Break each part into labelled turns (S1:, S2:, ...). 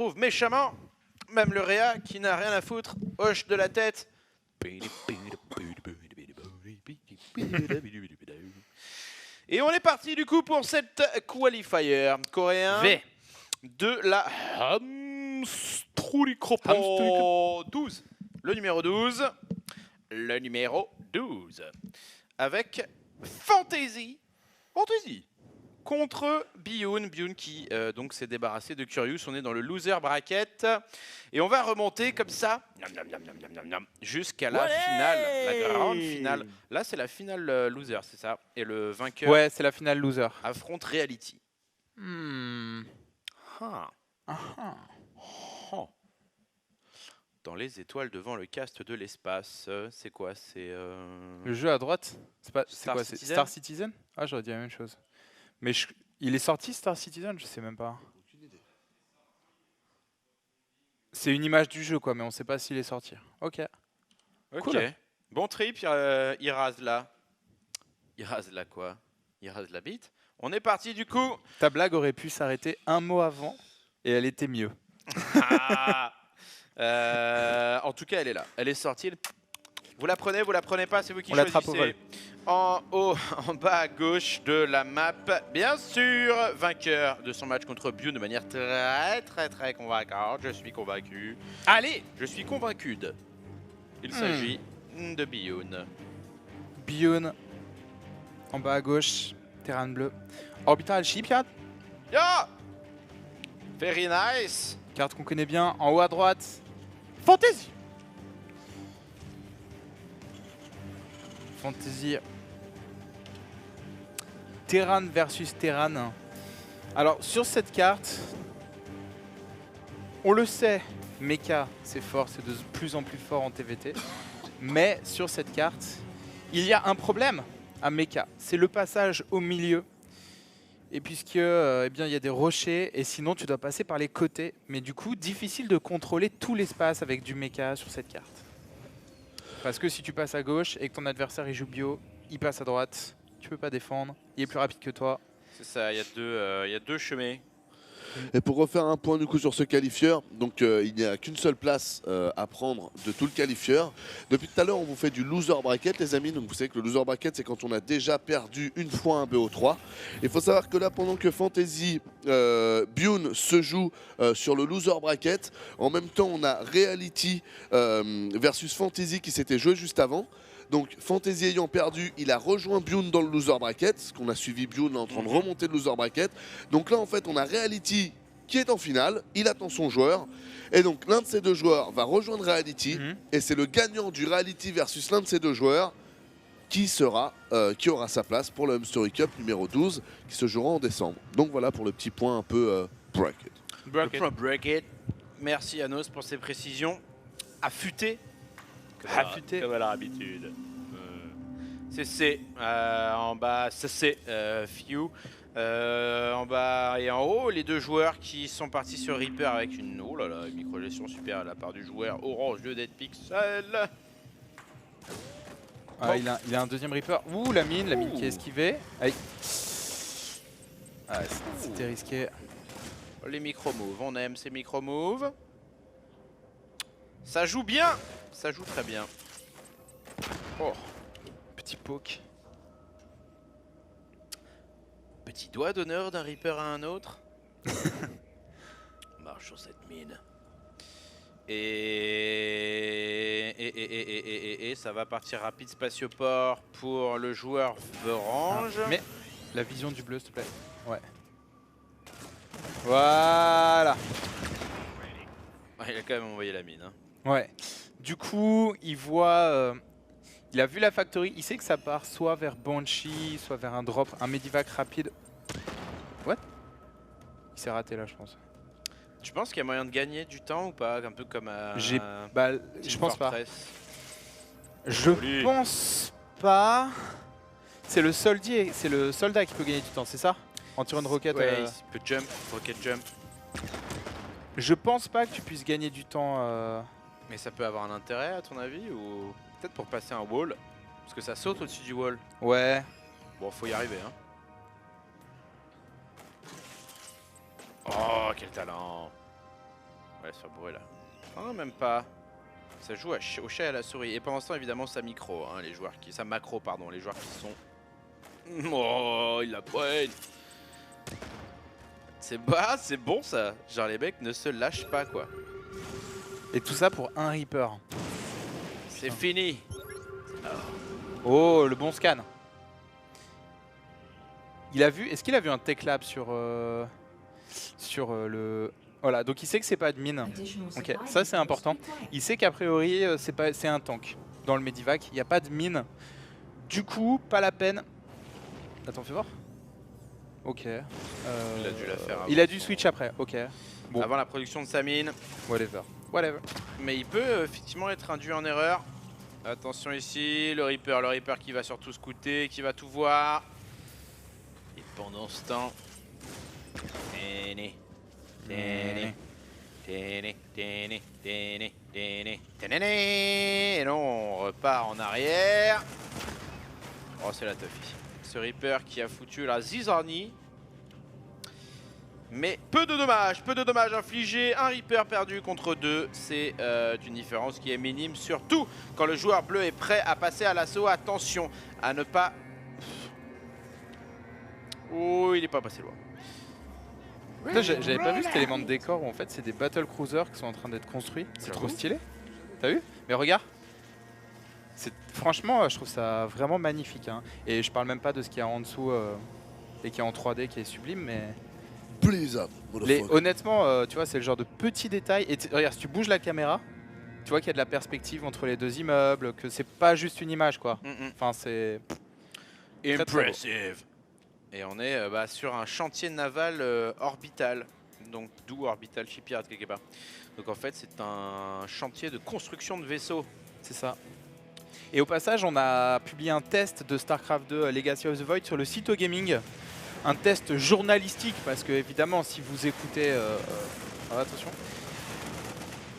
S1: groove méchamment. Même le Réa qui n'a rien à foutre hoche de la tête. Et on est parti du coup pour cette qualifier coréen
S2: V
S1: de la Hamstrulikropo 12. Le numéro 12. Le numéro 12. Avec Fantasy contre Bioun. Bioun qui donc s'est débarrassé de Curious. On est dans le loser bracket. Et on va remonter comme ça jusqu'à la finale, la grande finale. Là, c'est la finale loser, c'est ça. Et le vainqueur
S2: Ouais, c'est la finale loser.
S1: affronte Reality.
S2: Ah.
S1: Dans les étoiles devant le cast de l'espace, c'est quoi? C'est
S2: Le jeu à droite, c'est quoi? C'est
S1: Citizen
S2: Star Citizen? Ah, j'aurais dit la même chose. Mais il est sorti Star Citizen? Je sais même pas. C'est une image du jeu, quoi, mais on sait pas s'il est sorti. Ok. Cool.
S1: Bon trip, il rase là. Il rase là quoi? Il rase la bite. On est parti du coup.
S2: Ta blague aurait pu s'arrêter un mot avant et elle était mieux.
S1: En tout cas, elle est là. Elle est sortie. Vous la prenez pas, c'est vous qui
S2: On l'attrape au
S1: choisissez. En haut, en bas à gauche de la map, bien sûr, vainqueur de son match contre Bioun de manière très convaincante. Je suis convaincu. Allez, je suis convaincu. Il s'agit de Bioun.
S2: Bioun, en bas à gauche, Terran bleu. Orbital Shipyard,
S1: Yo! Very nice.
S2: carte qu'on connaît bien. En haut à droite, Fantasy. Fantasy. Terran versus Terran. Alors, sur cette carte, on le sait, Mecha, c'est fort, c'est de plus en plus fort en TVT. Mais sur cette carte, il y a un problème à Mecha. C'est le passage au milieu. Et puisque eh bien, il y a des rochers, et sinon tu dois passer par les côtés. Mais du coup, difficile de contrôler tout l'espace avec du Mecha sur cette carte. Parce que si tu passes à gauche et que ton adversaire il joue bio, il passe à droite, tu peux pas défendre, il est plus rapide que toi.
S1: C'est ça, il y a deux chemins.
S3: Et pour refaire un point du coup sur ce qualifieur, donc il n'y a qu'une seule place à prendre de tout le qualifieur. Depuis tout à l'heure, on vous fait du loser bracket, les amis. Donc vous savez que le loser bracket, c'est quand on a déjà perdu une fois un BO3. Il faut savoir que là, pendant que Fantasy Bioun se joue sur le loser bracket, en même temps, on a Reality versus Fantasy qui s'était joué juste avant. Donc Fantasy ayant perdu, il a rejoint Bioun dans le loser bracket, parce qu'on a suivi Bioun en train de remonter le loser bracket. Donc là en fait on a Reality qui est en finale, il attend son joueur. Et donc l'un de ces deux joueurs va rejoindre Reality, et c'est le gagnant du Reality versus l'un de ces deux joueurs qui aura sa place pour le Hamstory Cup numéro 12 qui se jouera en décembre. Donc voilà pour le petit point un peu bracket.
S1: Bracket. Merci Anos pour ces précisions affûtées. Comme à l'habitude. CC en bas, CC Few. En bas et en haut, les deux joueurs qui sont partis sur Reaper avec une micro-gestion super à la part du joueur orange de Dead Pixel.
S2: Ah, il a un deuxième Reaper. Ouh, la mine qui est esquivée. Aïe. Ah, c'était risqué.
S1: Les micro-moves, on aime ces micro-moves. Ça joue bien. Ça joue très bien. Oh,
S2: Petit poke.
S1: petit doigt d'honneur d'un Reaper à un autre. On marche sur cette mine. Et ça va partir rapide spatioport pour le joueur orange.
S2: Mais la vision du bleu, s'il te plaît. Ouais. Voilà.
S1: Il a quand même envoyé la mine. Hein.
S2: Ouais. Du coup, il voit... il a vu la factory, il sait que ça part soit vers Banshee, soit vers un drop, un medivac rapide. What? Il s'est raté là, je pense.
S1: Tu penses qu'il y a moyen de gagner du temps ou pas? Un peu comme à...
S2: Je pense pas. Je
S1: Joli.
S2: pense pas. C'est le soldier, c'est le soldat qui peut gagner du temps, c'est ça? En tirant une roquette.
S1: Ouais, il peut jump, rocket jump.
S2: Je pense pas que tu puisses gagner du temps.
S1: Mais ça peut avoir un intérêt à ton avis ou peut-être pour passer un wall? Parce que ça saute au-dessus du wall.
S2: Ouais.
S1: Bon, faut y arriver. Hein. Oh, quel talent! va se faire bourrer là. Non, même pas. Ça joue au chat et à la souris. Et pendant ce temps, évidemment, ça micro, hein, les joueurs qui. Ça macro, pardon, les joueurs qui sont. Oh, il la poigne. C'est bon ça. Genre, les mecs ne se lâchent pas, quoi.
S2: Et tout ça pour un Reaper.
S1: C'est fini.
S2: Oh, le bon scan. Il a vu. Est-ce qu'il a vu un tech lab sur le. Voilà, donc il sait que c'est pas admin. Ok, ça c'est important. Il sait qu'a priori c'est un tank dans le Medivac. Il n'y a pas de mine. Du coup, pas la peine. Attends, fais voir. Ok.
S1: Il a dû la faire avant.
S2: Il a dû switch après. Ok. Bon.
S1: Avant la production de sa mine.
S2: Whatever. Whatever.
S1: Mais il peut effectivement être induit en erreur. Attention ici, le Reaper qui va surtout scouter, qui va tout voir. Et pendant ce temps. Et non, on repart en arrière. Oh, c'est la tough ici. Ce Reaper qui a foutu la zizanie. Mais peu de dommages infligés. Un Reaper perdu contre 2. C'est une différence qui est minime, surtout quand le joueur bleu est prêt à passer à l'assaut. Attention à ne pas. Oh, il n'est pas passé loin.
S2: J'avais pas vu cet élément de décor où en fait c'est des battle cruisers qui sont en train d'être construits. C'est trop stylé. T'as vu? Mais regarde. Franchement, je trouve ça vraiment magnifique. Hein. Et je parle même pas de ce qu'il y a en dessous et qui est en 3D qui est sublime, mais. Honnêtement, tu vois, c'est le genre de petits détails. Et regarde, si tu bouges la caméra, tu vois qu'il y a de la perspective entre les deux immeubles, que c'est pas juste une image, quoi. Enfin, c'est.
S1: Impressive. Et on est sur un chantier naval orbital, donc d'où Orbital Shipyard quelque part. Donc en fait c'est un chantier de construction de vaisseaux.
S2: C'est ça. Et au passage on a publié un test de StarCraft 2 Legacy of the Void sur le site Gaming. Un test journalistique parce que évidemment si vous écoutez... attention.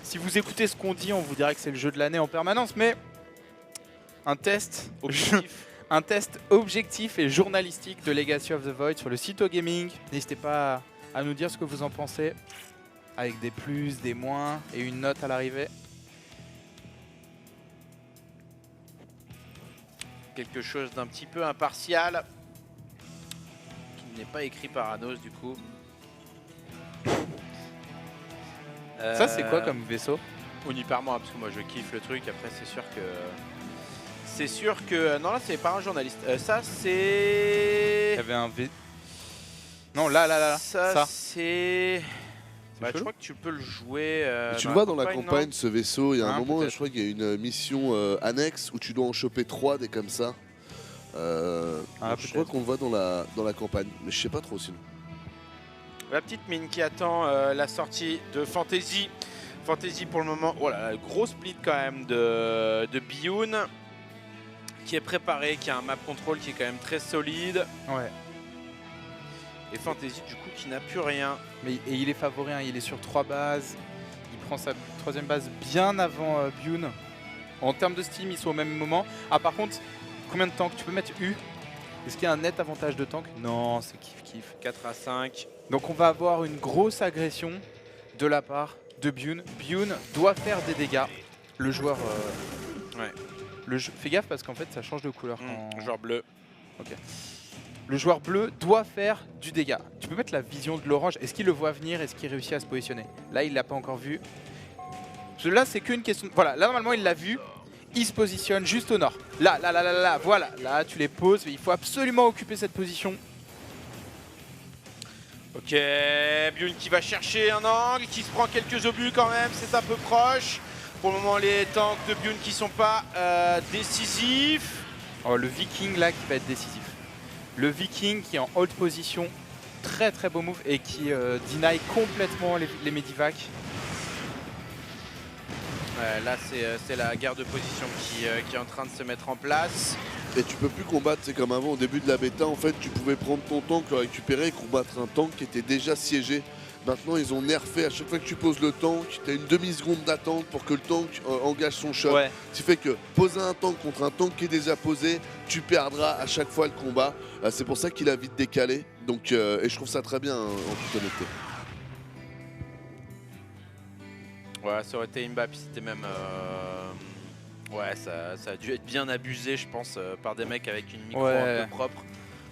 S2: Si vous écoutez ce qu'on dit on vous dirait que c'est le jeu de l'année en permanence, mais un test...
S1: Objectif.
S2: Un test objectif et journalistique de Legacy of the Void sur le site Gaming. N'hésitez pas à nous dire ce que vous en pensez, avec des plus, des moins et une note à l'arrivée.
S1: Quelque chose d'un petit peu impartial, qui n'est pas écrit par Anos du coup.
S2: Ça c'est quoi comme vaisseau?
S1: Uniparement, parce que moi je kiffe le truc, après c'est sûr que... Non, là, c'est pas un journaliste. Ça, c'est...
S2: Il y avait un V... Non, là.
S1: Ça. C'est... Bah, je crois que tu peux le jouer...
S3: tu le vois dans la campagne, ce vaisseau. Il y a un moment, je crois qu'il y a une mission annexe où tu dois en choper 3 des comme ça. Je crois qu'on le voit dans la campagne. Mais je sais pas trop sinon.
S1: La petite mine qui attend la sortie de Fantasy. Fantasy pour le moment... Oh là là, gros split quand même de Bioun. Qui est préparé, qui a un map control qui est quand même très solide.
S2: Ouais.
S1: Et Fantasy du coup qui n'a plus rien.
S2: Mais il est favori, hein, il est sur 3 bases. Il prend sa 3ème base bien avant Bioun. En termes de Steam, ils sont au même moment. Ah par contre, combien de tanks? Tu peux mettre U? Est-ce qu'il y a un net avantage de tank? Non, c'est kiff.
S1: 4 à 5.
S2: Donc on va avoir une grosse agression de la part de Bioun. Bioun doit faire des dégâts. Le joueur...
S1: Ouais.
S2: Fais gaffe parce qu'en fait ça change de couleur.
S1: Le joueur bleu.
S2: Ok. Le joueur bleu doit faire du dégât. Tu peux mettre la vision de l'orange. Est-ce qu'il le voit venir? Est-ce qu'il réussit à se positionner? Là il l'a pas encore vu. Là c'est qu'une question... Voilà, là normalement il l'a vu. Il se positionne juste au nord. Là, voilà. Là tu les poses. Il faut absolument occuper cette position.
S1: Ok, Bioun qui va chercher un angle, qui se prend quelques obus quand même, c'est un peu proche. Pour le moment, les tanks de Bioun qui sont pas décisifs.
S2: Oh, le Viking là qui va être décisif. Le Viking qui est en hold position, très très beau move et qui deny complètement les Medivac.
S1: Là, c'est la guerre de position qui est en train de se mettre en place.
S3: Et tu peux plus combattre, c'est comme avant au début de la bêta, en fait tu pouvais prendre ton tank, le récupérer et combattre un tank qui était déjà siégé. Maintenant ils ont nerfé, à chaque fois que tu poses le tank, tu as une demi-seconde d'attente pour que le tank engage son shot.
S2: Ouais.
S3: Ce qui fait que poser un tank contre un tank qui est déjà posé, tu perdras à chaque fois le combat. C'est pour ça qu'il a vite décalé, donc, et je trouve ça très bien en toute honnêteté.
S1: Ouais, ça aurait été Imba, puis c'était même... Ouais, ça a dû être bien abusé, je pense, par des mecs avec une micro un peu propre.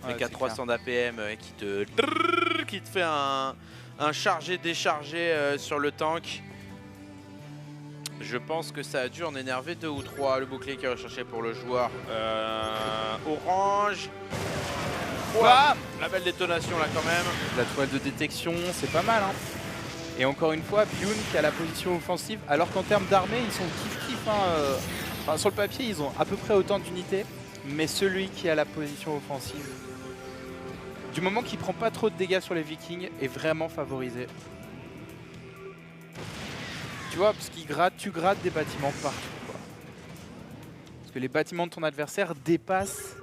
S1: Avec à 300 d'APM qui te fait un chargé-déchargé sur le tank. Je pense que ça a dû en énerver 2 ou 3. Le bouclier qui est recherché pour le joueur orange. Wow, la belle détonation là quand même.
S2: La toile de détection, c'est pas mal. Hein. Et encore une fois, Bune qui a la position offensive, alors qu'en termes d'armée, ils sont kiff-kiff. Hein, enfin, sur le papier, ils ont à peu près autant d'unités. Mais celui qui a la position offensive, du moment qu'il prend pas trop de dégâts sur les Vikings, est vraiment favorisé. Tu vois, parce qu'il gratte, tu grattes des bâtiments partout, quoi. Parce que les bâtiments de ton adversaire dépassent,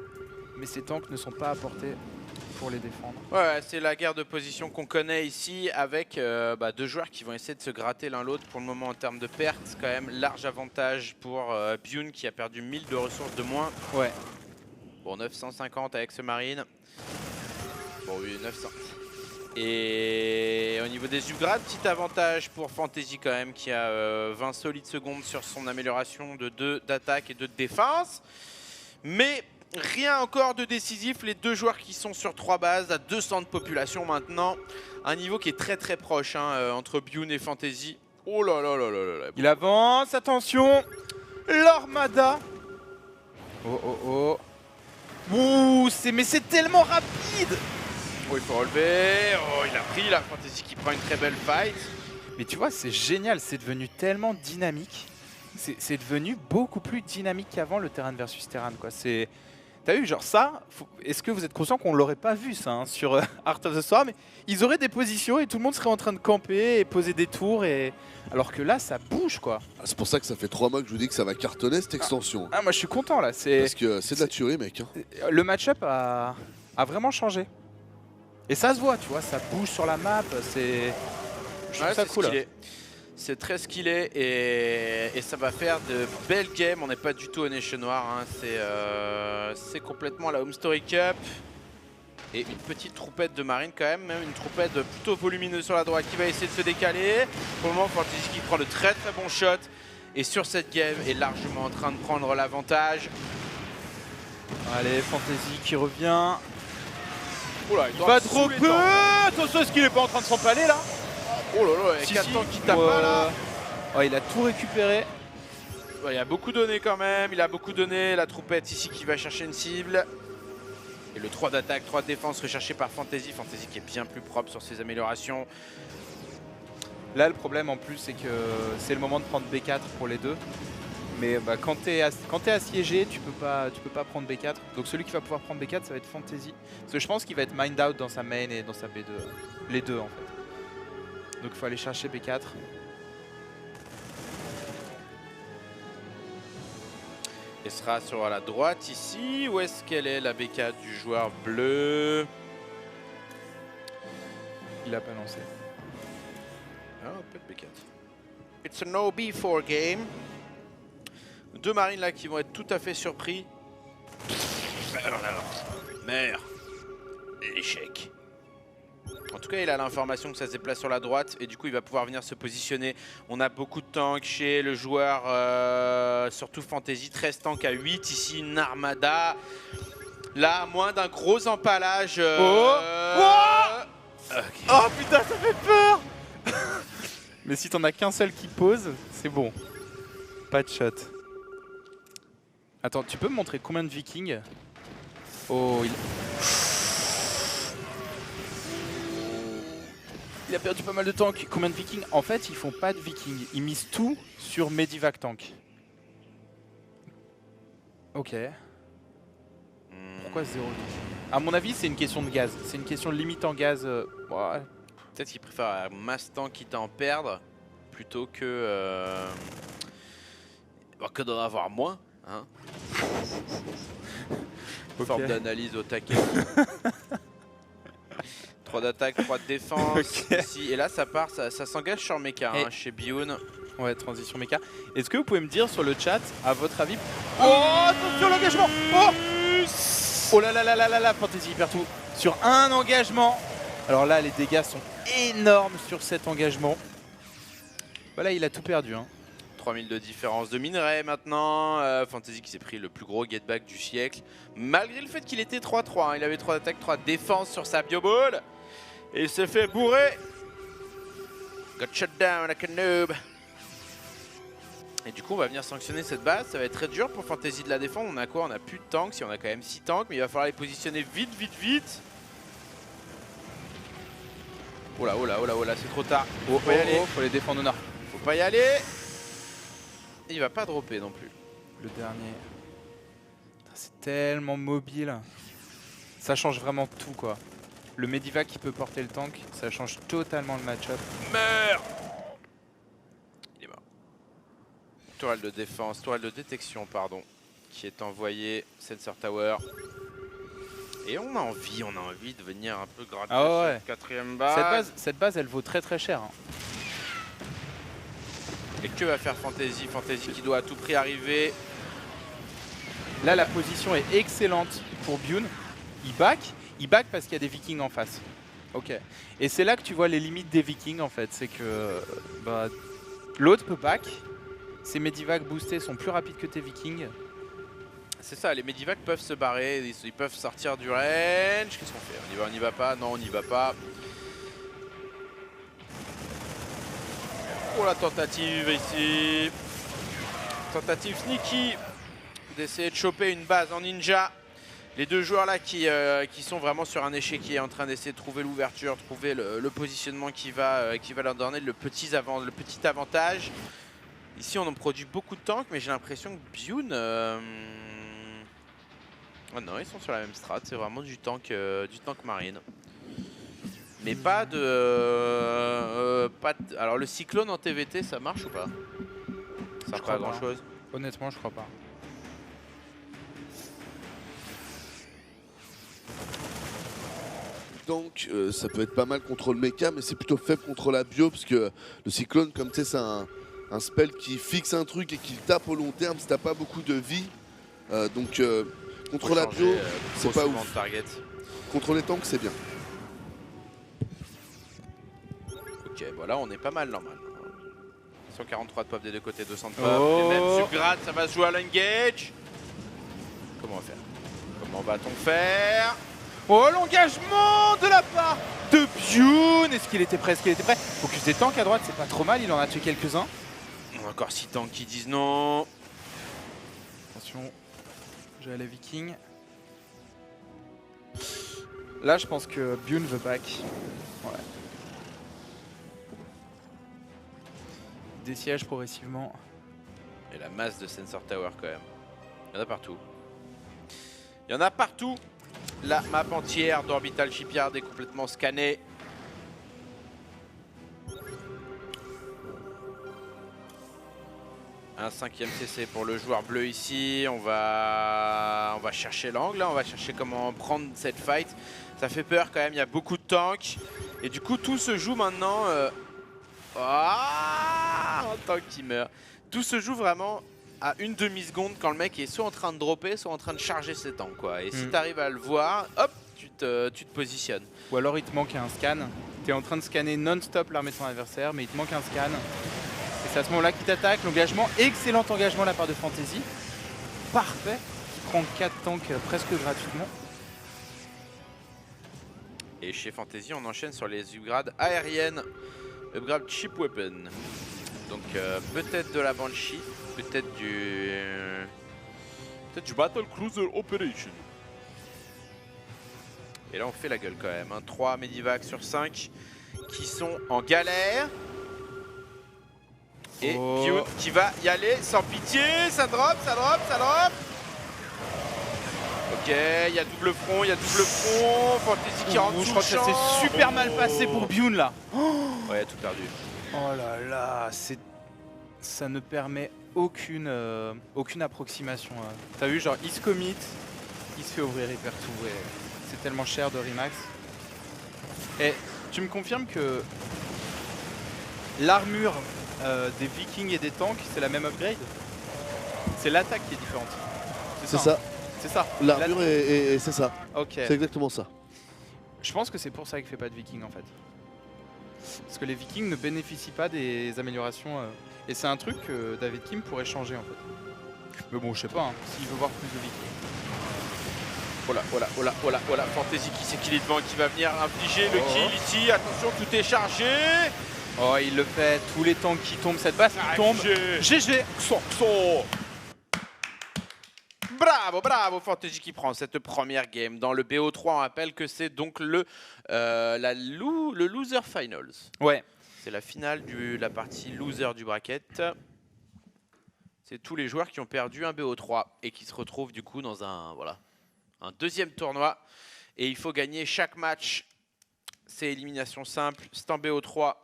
S2: mais ces tanks ne sont pas apportés pour les défendre.
S1: Ouais, c'est la guerre de position qu'on connaît ici avec 2 joueurs qui vont essayer de se gratter l'un l'autre. Pour le moment, en termes de pertes, quand même, large avantage pour Bune qui a perdu 1000 de ressources de moins.
S2: Ouais.
S1: Bon, 950 avec ce marine. Bon, oui, 900. Et au niveau des upgrades, petit avantage pour Fantasy quand même qui a 20 solides secondes sur son amélioration de 2 d'attaque et 2 de défense. Mais rien encore de décisif, les 2 joueurs qui sont sur 3 bases à 200 de population maintenant. Un niveau qui est très très proche hein, entre Bune et Fantasy. Oh là là là là là là.
S2: Il avance, attention. L'Armada. Oh oh oh. Ouh, mais c'est tellement rapide.
S1: Oh, il faut relever. Oh, il a pris la Fantasy qui prend une très belle fight.
S2: Mais tu vois, c'est génial, c'est devenu tellement dynamique. C'est devenu beaucoup plus dynamique qu'avant le terrain versus terrain, quoi. C'est... T'as vu, genre ça, est-ce que vous êtes conscient qu'on l'aurait pas vu ça hein, sur Art of the Storm, mais ils auraient des positions et tout le monde serait en train de camper et poser des tours, et... alors que là, ça bouge, quoi.
S3: Ah, c'est pour ça que ça fait 3 mois que je vous dis que ça va cartonner cette extension.
S2: Ah, moi je suis content là.
S3: Parce que c'est de la tuerie, mec. Hein.
S2: Le match-up a vraiment changé. Et ça se voit, tu vois, ça bouge sur la map, c'est... Je trouve ça cool.
S1: C'est très skillé et ça va faire de belles games. On n'est pas du tout au Nation Noir, hein. C'est complètement la Home Story Cup. Et une petite troupette de marine quand même une troupette plutôt volumineuse sur la droite qui va essayer de se décaler. Pour le moment, Fantasy qui prend de très très bons shots. Et sur cette game est largement en train de prendre l'avantage.
S2: Allez, Fantasy qui revient.
S1: Oula,
S2: il va dropper. Attention, est-ce qu'il est pas en train de s'empaler là?
S1: Oh là là, il y a 4 temps qui tape pas là.
S2: Ouais, il a tout récupéré.
S1: Ouais, il a beaucoup donné quand même, il a beaucoup donné. La troupette ici qui va chercher une cible. Et le 3 d'attaque, 3 de défense recherché par Fantasy. Fantasy qui est bien plus propre sur ses améliorations.
S2: Là, le problème en plus, c'est que c'est le moment de prendre B4 pour les deux. Mais bah, quand t'es assiégé, tu peux pas prendre B4. Donc celui qui va pouvoir prendre B4, ça va être Fantasy. Parce que je pense qu'il va être mind out dans sa main et dans sa B2. Les deux en fait. Donc il faut aller chercher B4.
S1: Et sera sur la droite ici. Où est-ce qu'elle est la B4 du joueur bleu?
S2: Il a pas lancé.
S1: Ah, peut-être B4. It's a no B4 game. 2 marines là qui vont être tout à fait surpris. Merde. Échec. En tout cas, il a l'information que ça se déplace sur la droite et du coup, il va pouvoir venir se positionner. On a beaucoup de tanks chez le joueur, surtout Fantasy. 13 tanks à 8 ici, une armada. Là, moins d'un gros empalage.
S2: Okay.
S1: Oh putain, ça fait peur.
S2: Mais si t'en as qu'un seul qui pose, c'est bon. Pas de shot. Attends, tu peux me montrer combien de vikings? Oh, il a perdu pas mal de tanks. Combien de vikings? En fait, ils font pas de vikings. Ils misent tout sur Medivac tank. Ok. Pourquoi 0 viking? À mon avis, c'est une question de gaz. C'est une question de limite en gaz. Ouais.
S1: Peut-être qu'il préfère un mass tank quitte à en perdre plutôt que d'en avoir moins. Hein. Okay. Forme d'analyse au taquet. 3 d'attaque, 3 de défense. Okay. Ici. Et là, ça part, ça s'engage sur Mecha hein, chez Bune.
S2: Ouais, transition Mecha. Est-ce que vous pouvez me dire sur le chat, à votre avis... Oh, attention l'engagement. Oh là là là là là là, Fantasy perd tout. Sur un engagement. Alors là, les dégâts sont énormes sur cet engagement. Voilà, il a tout perdu. Hein.
S1: 3000 de différence de minerais maintenant. Fantasy qui s'est pris le plus gros get back du siècle. Malgré le fait qu'il était 3-3. Hein. Il avait 3 attaques, 3 défenses sur sa bioball. Et il s'est fait bourrer. Got shut down like a noob. Et du coup on va venir sanctionner cette base. Ça va être très dur pour Fantasy de la défendre. On a quoi? On a plus de tanks. Si on a quand même 6 tanks. Mais il va falloir les positionner vite, vite, vite. Oh là, oh là, oh là, oh là, c'est trop tard.
S2: Faut les défendre au nord.
S1: Faut pas y aller. Il va pas dropper non plus.
S2: Le dernier. C'est tellement mobile. Ça change vraiment tout quoi. Le Medivac qui peut porter le tank, ça change totalement le match-up.
S1: Meurs. Il est mort. Tourelle de défense, tourelle de détection pardon, qui est envoyée Sensor Tower. Et on a envie de venir un peu gratter cette quatrième base.
S2: Cette base elle vaut très très cher. Hein.
S1: Et que va faire Fantasy? Fantasy qui doit à tout prix arriver.
S2: Là la position est excellente pour Bune. Il back parce qu'il y a des Vikings en face. Ok. Et c'est là que tu vois les limites des Vikings en fait. C'est que l'autre peut back. Ses Medivac boostés sont plus rapides que tes Vikings.
S1: C'est ça, les Medivac peuvent se barrer, ils peuvent sortir du range. Qu'est-ce qu'on fait? On y va, on n'y va pas? Non, on n'y va pas. Oh la tentative ici. Tentative sneaky d'essayer de choper une base en ninja. Les deux joueurs là qui sont vraiment sur un échiquier en train d'essayer de trouver l'ouverture, trouver le positionnement qui va leur donner le petit avantage. Ici on en produit beaucoup de tanks mais j'ai l'impression que Bune... Oh non, ils sont sur la même strat, c'est vraiment du tank marine. Mais pas de... Alors le cyclone en TVT, ça marche ou pas? Ça sert pas à grand chose.
S2: Honnêtement, je crois pas.
S3: Donc ça peut être pas mal contre le mecha, mais c'est plutôt faible contre la bio, parce que le cyclone, comme tu sais, c'est un spell qui fixe un truc et qui tape au long terme si t'as pas beaucoup de vie. Donc contre la bio, c'est pas ouf. Contre les tanks, c'est bien.
S1: Ok, voilà, on est pas mal normal. 143 de pop des deux côtés, 200 de pop. Les mêmes subgrades, ça va se jouer à l'engage. Comment on va faire? Comment va-t-on faire?
S2: Oh, l'engagement de la part de Bune. Est-ce qu'il était prêt? Focus des tanks à droite, c'est pas trop mal, il en a tué quelques-uns.
S1: Encore 6 tanks qui disent non.
S2: Attention, j'ai la Viking. Là, je pense que Bune veut back. Ouais. Des sièges progressivement.
S1: Et la masse de Sensor Tower quand même. Il y en a partout. Il y en a partout. La map entière d'Orbital Shipyard est complètement scannée. Un 5e CC pour le joueur bleu ici. On va chercher l'angle, on va chercher comment prendre cette fight. Ça fait peur quand même, il y a beaucoup de tanks. Et du coup tout se joue maintenant... un tank qui meurt. Tout se joue vraiment à une demi-seconde quand le mec est soit en train de dropper, soit en train de charger ses tanks quoi. Et si tu arrives à le voir, hop, tu te positionnes.
S2: Ou alors il te manque un scan. Tu es en train de scanner non-stop l'armée de ton adversaire, mais il te manque un scan. Et c'est à ce moment-là qu'il t'attaque. L'engagement, excellent engagement de la part de Fantasy. Parfait. Qui prend 4 tanks presque gratuitement.
S1: Et chez Fantasy, on enchaîne sur les upgrades aériennes. Upgrade Ship Weapon. Donc peut-être de la Banshee, peut-être du Battle Cruiser Operation. Et là on fait la gueule quand même. Hein. 3 Medivac sur 5 qui sont en galère. Et Bune qui va y aller sans pitié. Ça drop, ça drop, ça drop. Ok, il y a double front, Fantasy qui rentre.
S2: Je crois que ça s'est super mal passé pour Bune là.
S1: Ouais, tout perdu.
S2: Oh là là, ça ne permet aucune approximation. T'as vu, genre, il se commit, il se fait ouvrir, il perd tout. C'est tellement cher de Remax. Et tu me confirmes que l'armure des Vikings et des tanks, c'est la même upgrade? C'est l'attaque qui est différente.
S3: C'est ça.
S2: C'est ça.
S3: L'armure c'est ça.
S2: Ok.
S3: C'est exactement ça.
S2: Je pense que c'est pour ça qu'il fait pas de Viking en fait. Parce que les Vikings ne bénéficient pas des améliorations. Et c'est un truc que David Kim pourrait changer en fait. Mais bon, je sais pas, hein, s'il veut voir plus de Vikings.
S1: Oh là, Fantasy qui s'équilibre devant et qui va venir infliger le kill ici. Attention, tout est chargé.
S2: Oh, il le fait, tous les tanks qui tombent, cette base qui tombe. GG.
S1: Bravo, Fantasy qui prend cette première game. Dans le BO3, on rappelle que c'est donc le Loser Finals.
S2: Ouais.
S1: C'est la finale de la partie loser du bracket. C'est tous les joueurs qui ont perdu un BO3 et qui se retrouvent du coup dans un deuxième tournoi. Et il faut gagner chaque match. C'est élimination simple, c'est en BO3.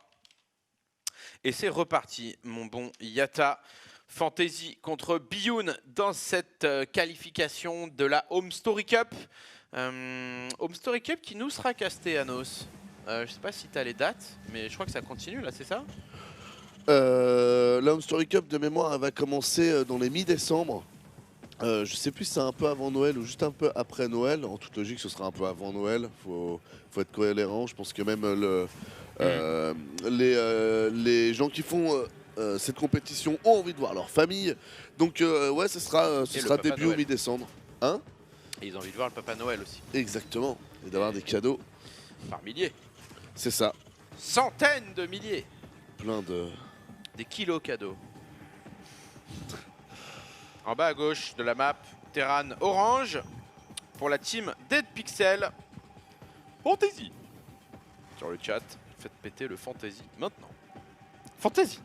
S1: Et c'est reparti, mon bon Yata. Fantasy contre Biyun dans cette qualification de la Home Story Cup. Home Story Cup qui nous sera casté, Anos. Je sais pas si tu as les dates, mais je crois que ça continue là, c'est ça?
S3: La Home Story Cup de mémoire, elle va commencer dans les mi-décembre. Je sais plus si c'est un peu avant Noël ou juste un peu après Noël. En toute logique, ce sera un peu avant Noël. Faut être cohérent. Je pense que même les gens qui font cette compétition ont envie de voir leur famille. Donc ouais, ce sera début ou mi-décembre. Hein?
S1: Et ils ont envie de voir le Papa Noël aussi.
S3: Exactement. Et d'avoir des cadeaux.
S1: Par milliers.
S3: C'est ça.
S1: Centaines de milliers.
S3: Plein de...
S1: Des kilos cadeaux. En bas à gauche de la map, Terran orange pour la team Dead Pixel. Fantasy. Sur le chat, faites péter le Fantasy maintenant. Fantasy.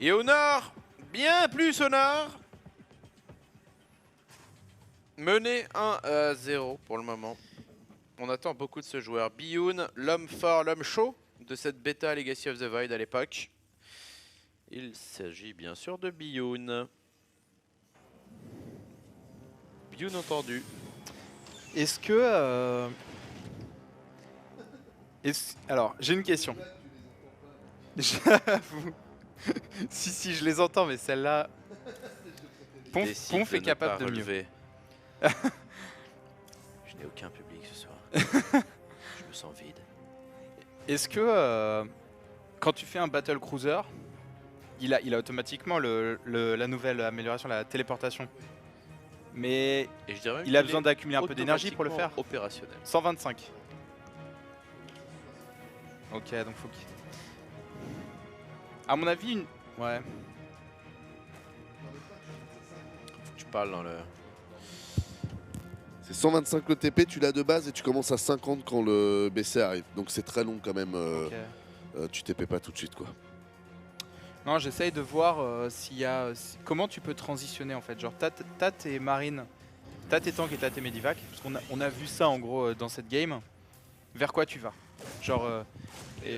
S1: Et au nord, bien plus au nord. Mené 1-0 pour le moment. On attend beaucoup de ce joueur. Biyun, l'homme fort, l'homme chaud de cette bêta Legacy of the Void à l'époque. Il s'agit bien sûr de Biyun. Biyun entendu.
S2: Est-ce que... Alors, j'ai une question. J'avoue. si, je les entends, mais celle-là... Ponf est capable de mieux.
S1: Je n'ai aucun public ce soir. Je me sens vide.
S2: Est-ce que quand tu fais un Battle Cruiser, il a automatiquement la nouvelle amélioration, la téléportation. Mais
S1: et je dirais
S2: il a besoin d'accumuler un peu d'énergie pour le faire.
S1: Opérationnel.
S2: 125. Ok, donc faut qu'il... À mon avis, ouais.
S1: Faut que tu parles dans le...
S3: C'est 125 le TP, tu l'as de base et tu commences à 50 quand le BC arrive. Donc c'est très long quand même. Tu TP pas tout de suite quoi.
S2: Non, j'essaye de voir s'il y a... comment tu peux transitionner en fait. Genre t'as tes marines, t'as tes tanks et t'as tes medivacs. Parce qu'on a vu ça en gros dans cette game. Vers quoi tu vas? Genre...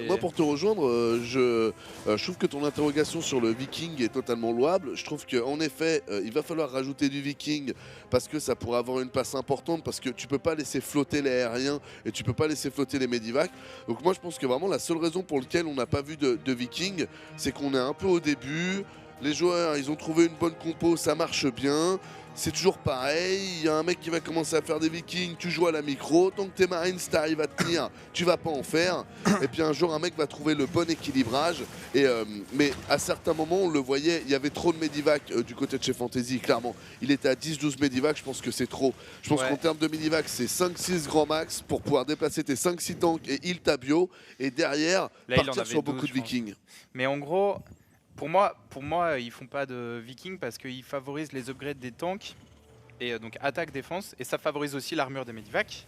S3: Moi pour te rejoindre, je trouve que ton interrogation sur le Viking est totalement louable. Je trouve qu'en effet, il va falloir rajouter du Viking parce que ça pourrait avoir une passe importante, parce que tu peux pas laisser flotter les aériens et tu peux pas laisser flotter les medivacs. Donc moi je pense que vraiment la seule raison pour laquelle on n'a pas vu de Viking, c'est qu'on est un peu au début. Les joueurs, ils ont trouvé une bonne compo, ça marche bien. C'est toujours pareil, il y a un mec qui va commencer à faire des Vikings, tu joues à la micro, tant que tes Marines t'arrives à tenir, tu vas pas en faire. Et puis un jour un mec va trouver le bon équilibrage. Mais à certains moments on le voyait, il y avait trop de medivac du côté de chez Fantasy, clairement. Il était à 10-12 medivac, je pense que c'est trop. Je pense qu'en termes de medivac c'est 5-6 grands max pour pouvoir déplacer tes 5-6 tanks et heal ta bio. Et derrière, là, partir sur beaucoup de Vikings.
S2: Mais en gros... Pour moi, ils font pas de Viking parce qu'ils favorisent les upgrades des tanks et donc attaque-défense, et ça favorise aussi l'armure des medivacs.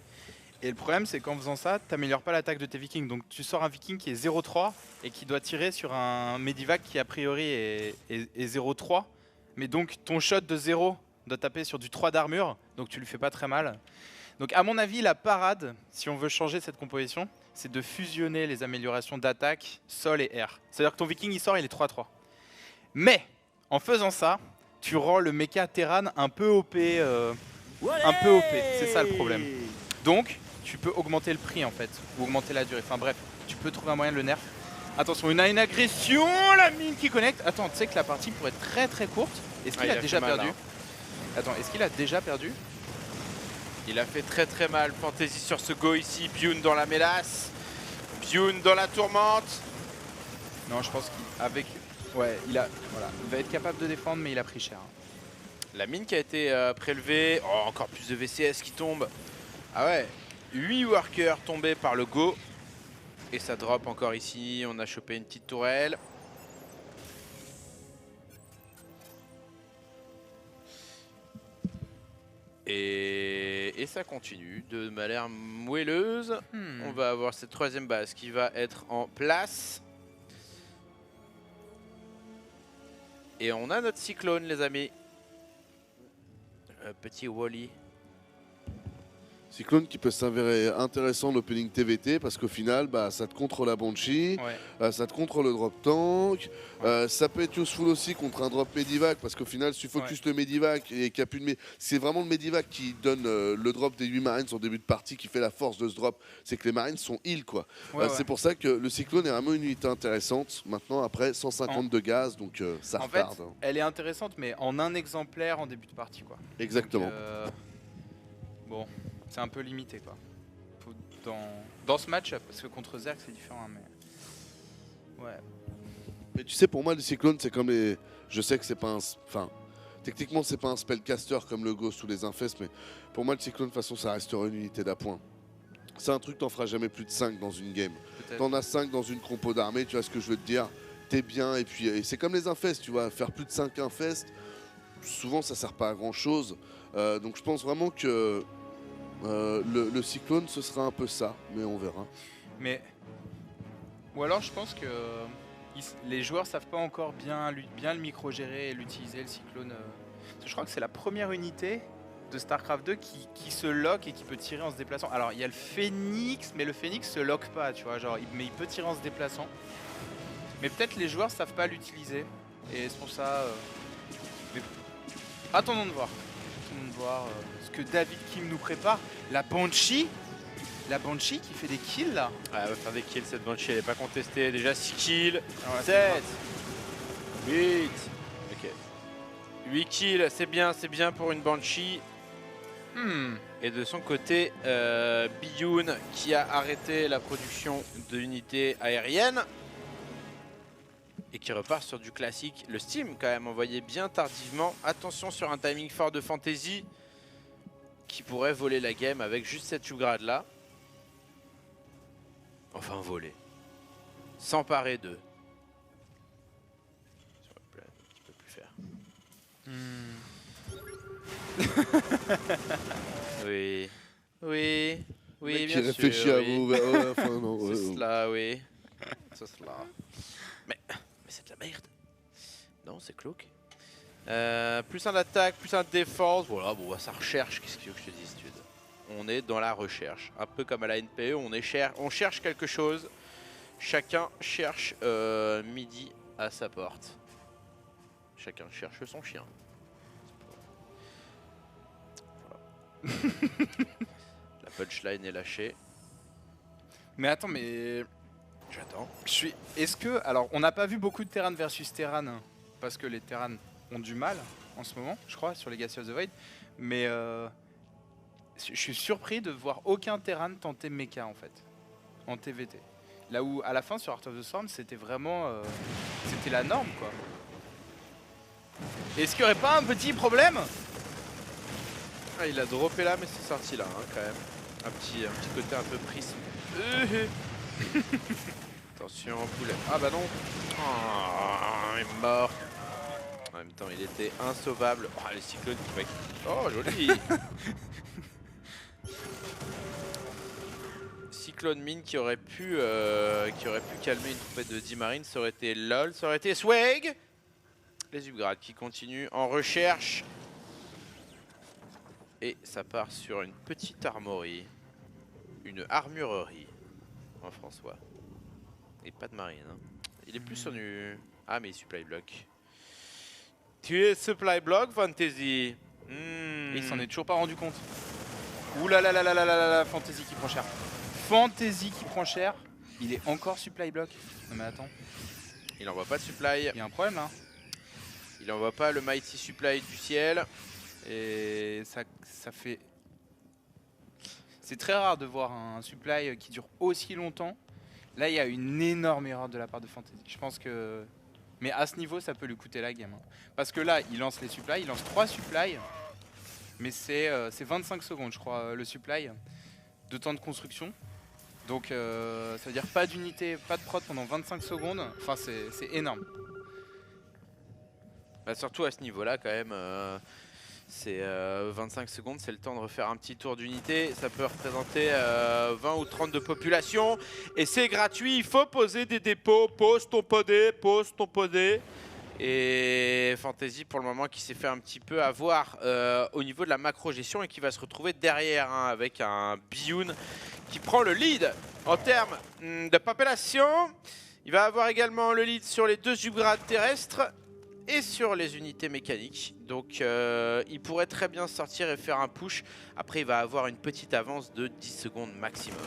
S2: Et le problème, c'est qu'en faisant ça, t'améliores pas l'attaque de tes Vikings. Donc tu sors un Viking qui est 0-3 et qui doit tirer sur un medivac qui a priori est 0-3. Mais donc ton shot de 0 doit taper sur du 3 d'armure, donc tu lui fais pas très mal. Donc à mon avis, la parade, si on veut changer cette composition, c'est de fusionner les améliorations d'attaque, sol et air. C'est-à-dire que ton Viking, il sort, il est 3-3. Mais, en faisant ça, tu rends le mecha Terran un peu OP. C'est ça le problème. Donc, tu peux augmenter le prix en fait, ou augmenter la durée. Enfin bref, tu peux trouver un moyen de le nerf. Attention, une agression, la mine qui connecte. Attends, tu sais que la partie pourrait être très courte. Est-ce qu'il a déjà perdu? Attends, est-ce qu'il a déjà perdu?
S1: Il a fait très mal Fantasy sur ce go ici. Bune dans la mélasse. Bune dans la tourmente.
S2: Non, je pense qu'avec... Ouais, il va être capable de défendre, mais il a pris cher.
S1: La mine qui a été prélevée. Oh, encore plus de VCS qui tombe. Ah ouais, 8 workers tombés par le go. Et ça drop encore ici. On a chopé une petite tourelle. Et ça continue de manière moelleuse. On va avoir cette troisième base qui va être en place. Et on a notre cyclone, les amis. Petit Wally.
S3: Cyclone qui peut s'avérer intéressant l'opening TVT parce qu'au final bah, ça te contre la Banshee, ça te contre le drop tank, ça peut être useful aussi contre un drop Medivac parce qu'au final si tu focus le Medivac et qu'il n'y a plus de c'est vraiment le Medivac qui donne le drop des 8 Marines en début de partie qui fait la force de ce drop, c'est que les Marines sont heal quoi. C'est pour ça que le Cyclone est vraiment une unité intéressante. Maintenant après 150 de gaz donc ça retarde.
S2: En fait, elle est intéressante mais en un exemplaire en début de partie quoi.
S3: Exactement.
S2: Donc, bon. C'est un peu limité quoi. Dans ce match, parce que contre Zerg c'est différent, mais ouais.
S3: Mais tu sais, pour moi, le Cyclone, c'est comme les. Je sais que c'est pas un. Enfin, techniquement, c'est pas un spellcaster comme le Ghost ou les Infestes, mais pour moi, le Cyclone, de toute façon, ça restera une unité d'appoint. C'est un truc, t'en feras jamais plus de 5 dans une game. T'en as 5 dans une compo d'armée, tu vois ce que je veux te dire. T'es bien, et puis c'est comme les Infestes, tu vois, faire plus de 5 Infestes, souvent ça sert pas à grand chose. Donc je pense vraiment que. Le Cyclone ce sera un peu ça, mais on verra.
S2: Mais ou alors je pense que les joueurs savent pas encore bien le micro-gérer et l'utiliser le Cyclone. Je crois que c'est la première unité de Starcraft 2 qui se lock et qui peut tirer en se déplaçant. Alors il y a le Phoenix, mais le Phoenix se lock pas, tu vois, genre mais il peut tirer en se déplaçant. Mais peut-être les joueurs savent pas l'utiliser et c'est pour ça. Mais attendons de voir. Ce que David Kim nous prépare. La Banshee qui fait des kills là.
S1: Ouais, elle va faire des kills cette Banshee, elle est pas contestée. Déjà 6 kills,
S2: 7,
S1: 8. Ok. 8 kills, c'est bien pour une Banshee. Et de son côté, Biyun qui a arrêté la production d'unités aériennes. Et qui repart sur du classique. Le Steam quand même envoyé bien tardivement. Attention sur un timing fort de Fantasy qui pourrait voler la game avec juste cette Jugrad là. Enfin voler. S'emparer d'eux. Sur le plan, je peux plus faire. Oui. Oui. Oui, bien sûr.
S3: Qui réfléchit à vous. Enfin, non,
S1: c'est cela, oui. C'est cela. Mais c'est de la merde. Non, c'est cloak. Plus un d'attaque, plus un de défense. Voilà, bon, ça recherche. Qu'est-ce que tu veux que je te dise, Tude? On est dans la recherche. Un peu comme à la NPE, on cherche quelque chose. Chacun cherche midi à sa porte. Chacun cherche son chien. Voilà. La punchline est lâchée.
S2: Mais attends, mais...
S1: J'attends.
S2: Est-ce que... Alors, on n'a pas vu beaucoup de Terran versus Terran, parce que les Terran ont du mal en ce moment, je crois, sur Legacy of the Void. Mais je suis surpris de voir aucun Terran tenter Mecha, en fait, en TVT. Là où, à la fin, sur Heart of the Storm, c'était vraiment... c'était la norme, quoi. Est-ce qu'il n'y aurait pas un petit problème?
S1: Ah, il a droppé là, mais c'est sorti là, hein, quand même. Un petit côté un peu prisme. Attention, poulet. Ah bah non. Oh, il est mort. En même temps, il était insauvable. Oh, les cyclones qui va... Oh, joli. Cyclone mine qui aurait pu calmer une troupette de 10 marines. Ça aurait été LOL, ça aurait été swag. Les upgrades qui continuent en recherche. Et ça part sur une petite armorerie. Une armurerie. En François. Et pas de marine. Hein. Il est plus sur du... Ah mais il supply block. Tu es supply block, Fantasy.
S2: Et il s'en est toujours pas rendu compte. Ouh là là là là là là là, Fantasy qui prend cher. Fantasy qui prend cher. Il est encore supply block. Non mais attends.
S1: Il envoie pas de supply.
S2: Il y a un problème là.
S1: Il envoie pas le mighty supply du ciel.
S2: Et ça fait... C'est très rare de voir un supply qui dure aussi longtemps. Là, il y a une énorme erreur de la part de Fantasy. Je pense que... Mais à ce niveau, ça peut lui coûter la game. Hein. Parce que là, il lance les supplies, il lance 3 supplies. Mais c'est 25 secondes, je crois, le supply de temps de construction. Donc, ça veut dire pas d'unité, pas de prod pendant 25 secondes. Enfin, c'est énorme.
S1: Bah, surtout à ce niveau-là, quand même, c'est 25 secondes, c'est le temps de refaire un petit tour d'unité. Ça peut représenter 20 ou 30 de population. Et c'est gratuit, il faut poser des dépôts. Pose ton podé. Et Fantasy pour le moment qui s'est fait un petit peu avoir au niveau de la macro gestion et qui va se retrouver derrière hein, avec un Bioun qui prend le lead en termes de population. Il va avoir également le lead sur les 2 upgrades terrestres et sur les unités mécaniques. Donc il pourrait très bien sortir et faire un push. Après il va avoir une petite avance de 10 secondes maximum.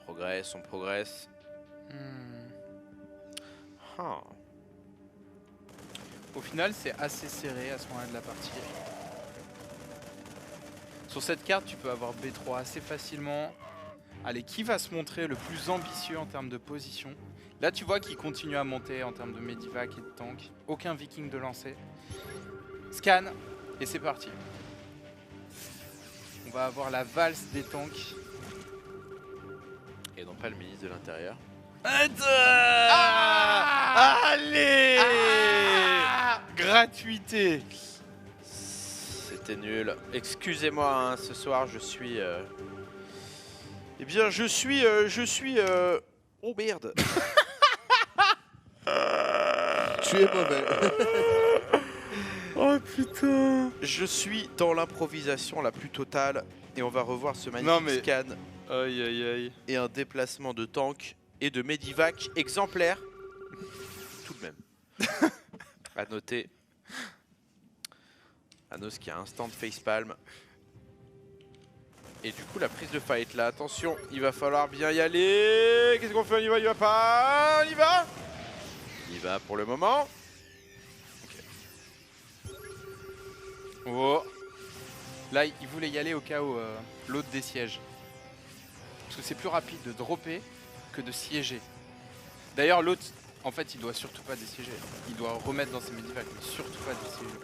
S1: On progresse.
S2: Au final, c'est assez serré à ce moment-là de la partie. Sur cette carte, tu peux avoir B3 assez facilement. Allez, qui va se montrer le plus ambitieux en termes de position? Là, tu vois qu'il continue à monter en termes de Medivac et de tank. Aucun viking de lancer. Scan, et c'est parti. On va avoir la valse des tanks.
S1: Et non pas le ministre de l'Intérieur.
S2: Allez gratuité.
S1: C'était nul. Excusez-moi, hein, ce soir je suis... Eh bien je suis... Oh merde.
S3: Tu es mauvais.
S1: Oh putain. Je suis dans l'improvisation la plus totale. Et on va revoir ce magnifique scan.
S2: Aïe aïe aïe.
S1: Et un déplacement de tank et de Medivac exemplaire. Tout de même. À noter. Anos qui a instant facepalm. Et du coup la prise de fight là, attention, il va falloir bien y aller. Qu'est-ce qu'on fait? On y va, il va pas? On y va? Il y va pour le moment. Okay.
S2: Oh. Là il voulait y aller au cas où l'autre désiège. Parce que c'est plus rapide de dropper que de siéger. D'ailleurs l'autre, en fait il doit surtout pas désiéger. Il doit remettre dans ses medivacs, mais surtout pas désiéger.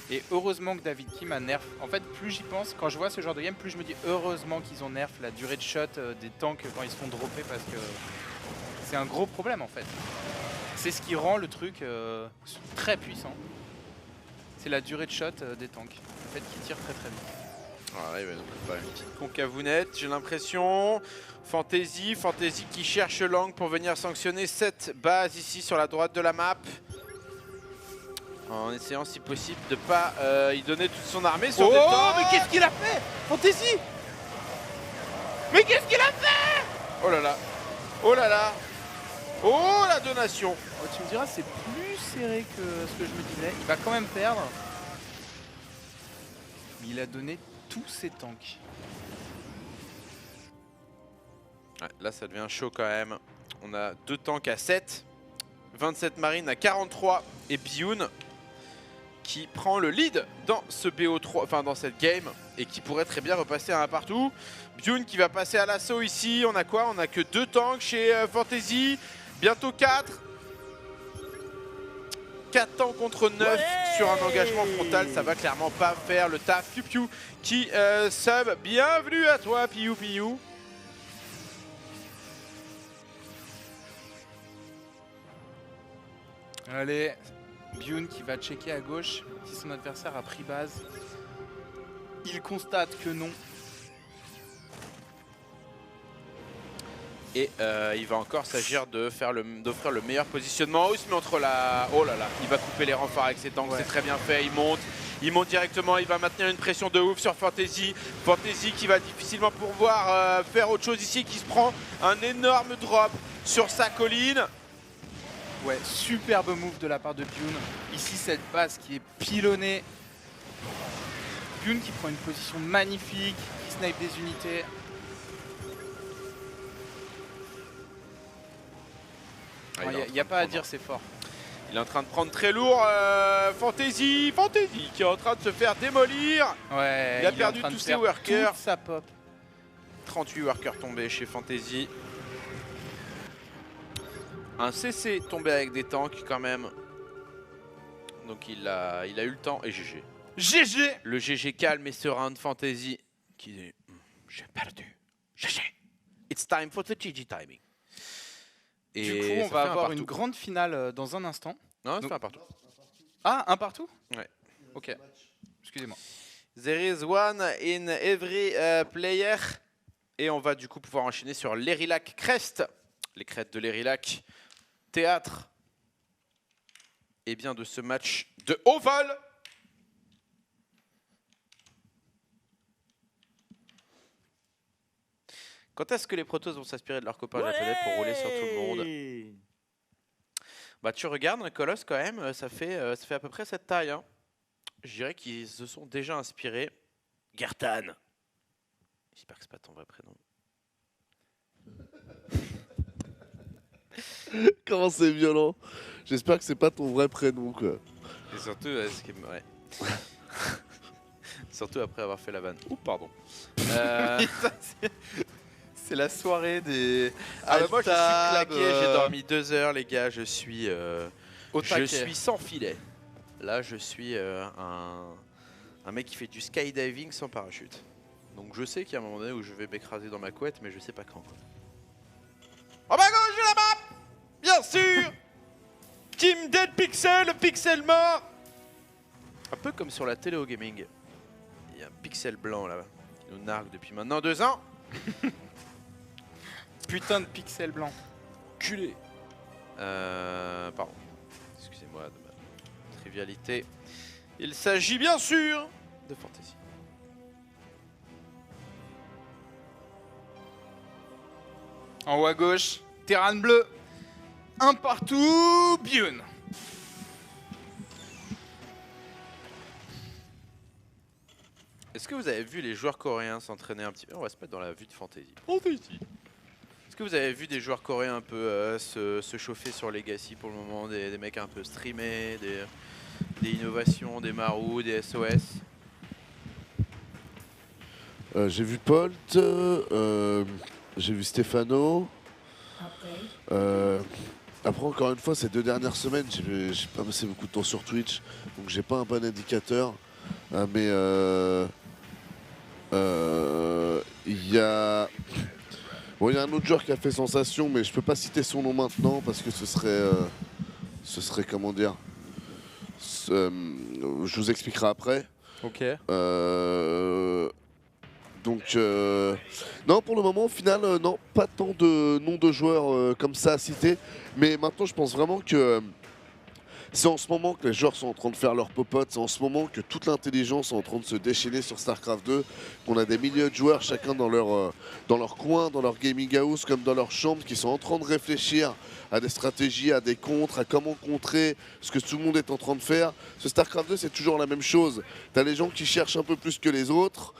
S2: Et heureusement que David Kim a nerf. En fait, plus j'y pense, quand je vois ce genre de game, plus je me dis heureusement qu'ils ont nerf la durée de shot des tanks quand ils se font dropper parce que c'est un gros problème en fait. C'est ce qui rend le truc très puissant. C'est la durée de shot des tanks. Le fait qu'ils tirent très très vite.
S1: Ah, il va donc faire une petite concavounette, j'ai l'impression. Fantasy qui cherche l'angle pour venir sanctionner cette base ici sur la droite de la map. En essayant si possible de pas y donner toute son armée sur des temps. Mais qu'est-ce qu'il a fait? Fantasy! Mais qu'est-ce qu'il a fait? Oh là là! Oh là là! Oh la donation!
S2: Oh, tu me diras c'est plus serré que ce que je me disais. Il va quand même perdre. Mais il a donné tous ses tanks.
S1: Ouais, là ça devient chaud quand même. On a 2 tanks à 7. 27 marines à 43 et Bioun qui prend le lead dans ce BO3, enfin dans cette game et qui pourrait très bien repasser à un partout. Bioun qui va passer à l'assaut ici. On a quoi? On a que 2 tanks chez Fantasy. Bientôt 4. 4 tanks contre 9 sur un engagement frontal. Ça va clairement pas faire le taf. Piu Piu qui sub. Bienvenue à toi Piu Piu.
S2: Allez, Bioun qui va checker à gauche si son adversaire a pris base. Il constate que non.
S1: Et il va encore s'agir d'offrir le meilleur positionnement. Il se met entre la... Oh là là, il va couper les renforts avec ses tanks, c'est très bien fait. Il monte directement, il va maintenir une pression de ouf sur Fantasy. Fantasy qui va difficilement pouvoir faire autre chose ici, qui se prend un énorme drop sur sa colline.
S2: Ouais, superbe move de la part de Bioun. Ici, cette base qui est pilonnée. Bioun qui prend une position magnifique, qui snipe des unités. Il n'y a pas à dire, c'est fort.
S1: Il est en train de prendre très lourd. Fantasy qui est en train de se faire démolir.
S2: Ouais,
S1: il a perdu tous ses workers.
S2: Sa pop.
S1: 38 workers tombés chez Fantasy. Un CC tombé avec des tanks quand même. Donc il a eu le temps. Et GG.
S2: GG.
S1: Le GG calme et serein de Fantasy. Qui dit j'ai perdu. GG. It's time for the GG timing. Et
S2: du coup, on va avoir une grande finale dans un instant.
S1: Non, c'est pas un partout.
S2: Ah, un partout?
S1: Ouais.
S2: Ok. Excusez-moi.
S1: There is one in every player. Et on va du coup pouvoir enchaîner sur l'Erilac Crest. Les crêtes de l'Erilac. Théâtre. Et bien de ce match de haut vol. Quand est-ce que les Protoss vont s'inspirer de leurs copains japonais pour rouler sur tout le monde? Bah tu regardes un colosse quand même, ça fait à peu près cette taille. Hein. Je dirais qu'ils se sont déjà inspirés. Gartan. J'espère que c'est pas ton vrai prénom.
S3: Comment c'est violent. J'espère que c'est pas ton vrai prénom quoi.
S1: Et surtout, ouais. Surtout après avoir fait la vanne. Ouh, pardon.
S2: C'est la soirée des.
S1: Ah bah moi je suis claqué, j'ai dormi 2 heures les gars, je suis sans filet. Là je suis un mec qui fait du skydiving sans parachute. Donc je sais qu'il y a un moment donné où je vais m'écraser dans ma couette, mais je sais pas quand. Oh bah gauche de la map, bien sûr. Team Dead Pixel, pixel mort. Un peu comme sur la télé au gaming. Il y a un pixel blanc là-bas qui nous nargue depuis maintenant 2 ans.
S2: Putain de pixel blanc.
S1: Culé. Pardon. Excusez-moi de ma trivialité. Il s'agit bien sûr de Fantasy.
S2: En haut à gauche, Terran bleu. Un partout, Bion.
S1: Est-ce que vous avez vu les joueurs coréens s'entraîner un petit peu? On va se mettre dans la vue de Fantasy. Est-ce que vous avez vu des joueurs coréens un peu se chauffer sur Legacy pour le moment, des mecs un peu streamés, des innovations, des Marou, des SOS?
S3: J'ai vu Polt, j'ai vu Stefano. Après encore une fois, ces 2 dernières semaines, j'ai pas passé beaucoup de temps sur Twitch, donc j'ai pas un bon indicateur. Mais il y a un autre joueur qui a fait sensation, mais je peux pas citer son nom maintenant parce que ce serait comment dire. Je vous expliquerai après.
S2: Ok.
S3: Donc non, pour le moment au final non, pas tant de noms de joueurs comme ça à citer, mais maintenant je pense vraiment que c'est en ce moment que les joueurs sont en train de faire leur popote, c'est en ce moment que toute l'intelligence est en train de se déchaîner sur StarCraft 2, qu'on a des milliers de joueurs chacun dans leur coin, dans leur gaming house comme dans leur chambre, qui sont en train de réfléchir à des stratégies, à des contres, à comment contrer ce que tout le monde est en train de faire. Ce StarCraft 2 c'est toujours la même chose, t'as les gens qui cherchent un peu plus que les autres,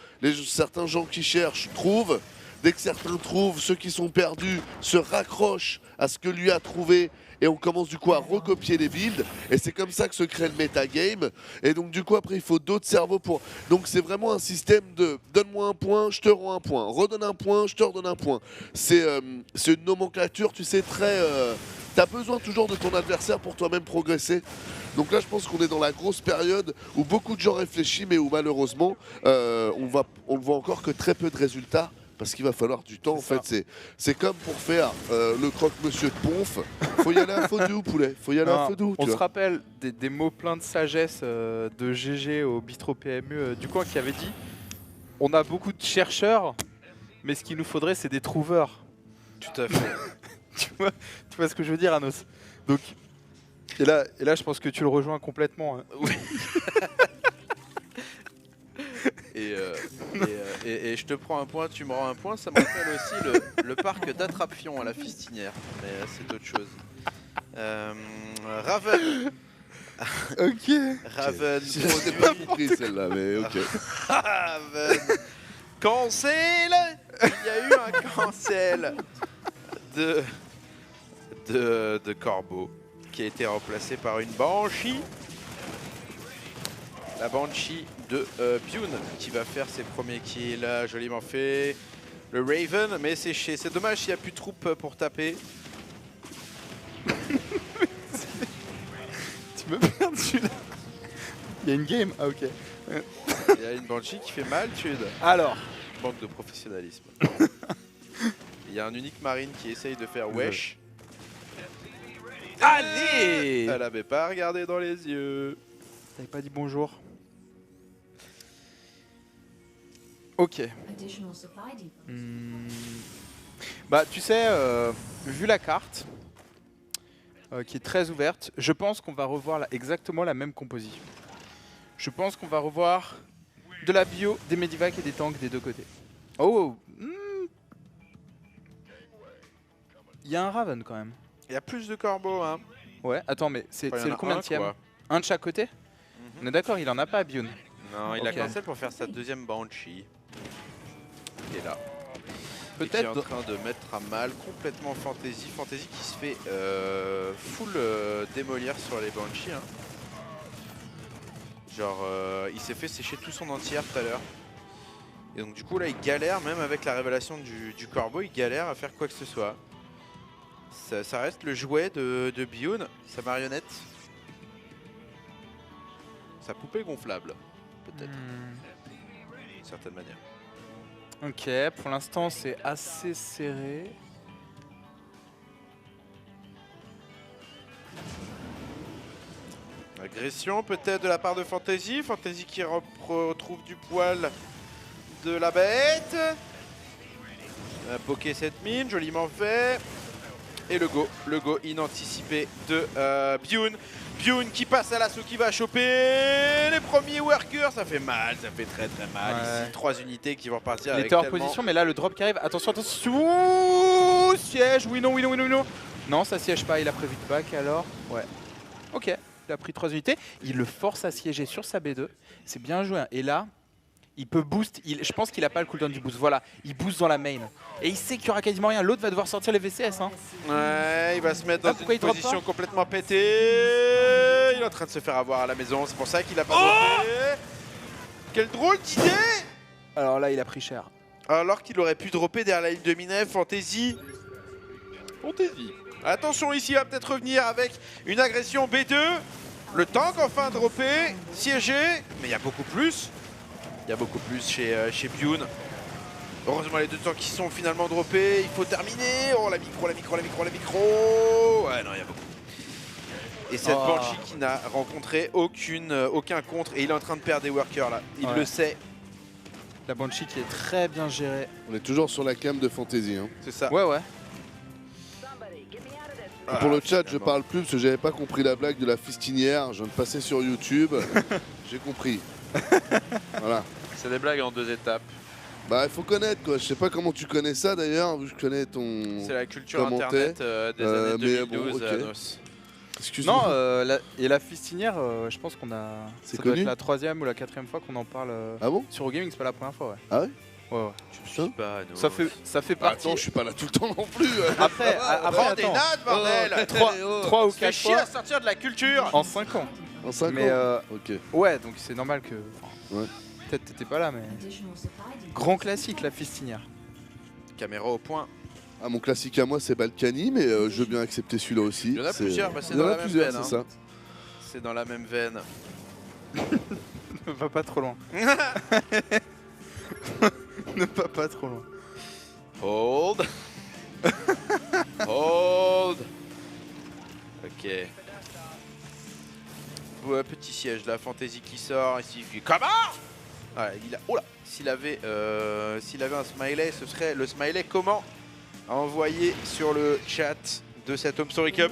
S3: certains gens qui cherchent trouvent, dès que certains trouvent, ceux qui sont perdus se raccrochent à ce que lui a trouvé. Et on commence du coup à recopier les builds. Et c'est comme ça que se crée le metagame. Et donc du coup après il faut d'autres cerveaux pour... Donc c'est vraiment un système de donne-moi un point, je te rends un point. Redonne un point, je te redonne un point. C'est une nomenclature, tu sais, très... T'as besoin toujours de ton adversaire pour toi-même progresser. Donc là je pense qu'on est dans la grosse période où beaucoup de gens réfléchissent mais où malheureusement on ne voit encore que très peu de résultats. Parce qu'il va falloir du temps, en fait. C'est comme pour faire le croque-monsieur de Ponf. Faut y aller à feu doux, poulet. Faut y aller à feu doux.
S2: On se rappelle des mots pleins de sagesse de GG au bistrot PMU du coin qui avait dit on a beaucoup de chercheurs, mais ce qu'il nous faudrait, c'est des trouveurs.
S1: Tout à fait.
S2: tu vois ce que je veux dire, Anos? Donc, et là, je pense que tu le rejoins complètement. Hein.
S1: Oui. Et je te prends un point, tu me rends un point. Ça me rappelle aussi le parc d'Attrapion à la Fistinière, mais c'est autre chose. Raven.
S2: Ok.
S1: Raven.
S3: J'ai pas compris celle-là, mais ok.
S1: Raven. Cancel. Il y a eu un cancel de Corbeau. qui a été remplacé par une Banshee. La Banshee de Bune qui va faire ses premiers kills. Joliment fait. Le Raven, mais séché. C'est dommage s'il n'y a plus de troupes pour taper.
S2: Tu me perds celui-là. Il y a une game. Ah ok.
S1: Il y a une Banshee qui fait mal, Tude.
S2: Alors.
S1: Manque de professionnalisme. Il y a un unique marine qui essaye de faire wesh.
S2: Allez.
S1: Elle avait pas regardé dans les yeux.
S2: T'avais pas dit bonjour. Ok. Bah tu sais, vu la carte, qui est très ouverte, je pense qu'on va revoir exactement la même composition. Je pense qu'on va revoir de la bio, des medivacs et des tanks des deux côtés. Oh, il y a un Raven quand même.
S1: Il y a plus de corbeaux, hein.
S2: Ouais, attends, mais c'est
S1: Enfin,
S2: le combienième?
S1: quoi.
S2: Un de chaque côté? On est d'accord, il en a pas, Bune.
S1: Non, il a
S2: Ok.
S1: cancel pour faire sa deuxième Banshee. Il est là.
S2: Peut-être.
S1: Et qui est en train de mettre à mal complètement Fantasy. Fantasy qui se fait full démolir sur les Banshees. Hein. Genre, il s'est fait sécher tout son entière tout à l'heure. Et donc du coup là il galère, même avec la révélation du corbeau, il galère à faire quoi que ce soit. Ça reste le jouet de Bune, sa marionnette. Sa poupée gonflable, peut-être, d'une certaine manière.
S2: Ok, pour l'instant c'est assez serré.
S1: Agression peut-être de la part de Fantasy. Fantasy qui retrouve du poil de la bête. Poké cette mine, joliment fait. Et le go inanticipé de Bune. Bune qui passe à l'assaut, qui va choper les premiers workers. Ça fait mal, ça fait très très mal.
S2: Ouais.
S1: Ici, 3 unités qui vont repartir
S2: Il
S1: avec
S2: était hors
S1: tellement...
S2: position, mais là le drop qui arrive. Attention, attention. Ouh, siège, oui, non, oui, non, oui, non, oui, non. Non, ça siège pas, il a prévu de back alors. Ouais. Ok, il a pris 3 unités. Il le force à siéger sur sa B2. C'est bien joué. Hein. Et là, il peut boost. Je pense qu'il a pas le cooldown du boost. Voilà, il boost dans la main. Et il sait qu'il y aura quasiment rien. L'autre va devoir sortir les VCS. Hein.
S1: Ouais, il va se mettre dans
S2: pourquoi
S1: une
S2: il drop
S1: position
S2: pas
S1: complètement pétée. Il est en train de se faire avoir à la maison. C'est pour ça qu'il a pas dropé. Quelle drôle d'idée!
S2: Alors là, il a pris cher.
S1: Alors qu'il aurait pu dropper derrière la ligne de Minet, Fantasy. Attention ici, il va peut-être revenir avec une agression B2. Le tank enfin droppé, siégé. Mais il y a beaucoup plus. Il y a beaucoup plus chez Bune. Heureusement les deux tanks qui sont finalement droppés. Il faut terminer. Oh la micro. Ouais non, il y a beaucoup. Et cette Banshee qui n'a rencontré aucun contre. Et il est en train de perdre des workers là. Il le sait.
S2: La Banshee qui est très bien gérée.
S3: On est toujours sur la cam de Fantasy. Hein.
S1: C'est ça.
S2: Ouais, ouais.
S3: Pour le chat, je parle plus parce que j'avais pas compris la blague de la fistinière. Je viens de passer sur YouTube. J'ai compris. Voilà.
S1: C'est des blagues en 2 étapes.
S3: Bah, il faut connaître quoi. Je sais pas comment tu connais ça d'ailleurs, vu que je connais ton.
S1: C'est la culture
S3: commentaire.
S1: internet des années 2012.
S3: bon, ok.
S1: Anos.
S3: Excuse-moi.
S2: Non, et la fistinière, je pense qu'on a.
S3: C'est
S2: ça doit
S3: connu
S2: être la 3e ou la 4e fois qu'on en parle.
S3: Ah bon?
S2: Sur Eurogaming, c'est pas la première fois, ouais.
S3: Ah ouais?
S2: Ouais, ouais.
S3: Putain.
S1: Pas Anos.
S2: Ça fait
S3: Bah,
S2: partie.
S3: attends, je suis pas là tout le temps non plus.
S2: Après,
S1: Prends des
S2: attends.
S1: notes, bordel!
S2: 3 ou
S1: Fais
S2: 4
S1: chier à
S2: fois
S1: sortir de la culture!
S2: en 5 ans.
S3: En 5
S2: Mais
S3: ans. Ok.
S2: ouais, donc c'est normal que.
S3: Ouais.
S2: Peut-être t'étais pas là, mais. Grand classique, la fistinière.
S1: Caméra au point.
S3: Ah, mon classique à moi, c'est Balkany, mais je veux bien accepter celui-là aussi.
S1: Il y en a plusieurs, bah, c'est
S3: Il y en
S1: dans
S3: a
S1: la même
S3: plusieurs,
S1: veine,
S3: c'est
S1: hein.
S3: ça.
S1: C'est dans la même veine.
S2: Ne va pas trop loin. Ne va pas trop loin.
S1: Hold. Hold. Ok. Ouais, petit siège là, Fantasy qui sort ici. Comment? Ouais, il a... Oh là. S'il avait un smiley, ce serait le smiley comment à envoyer sur le chat de cet Home Story Cup.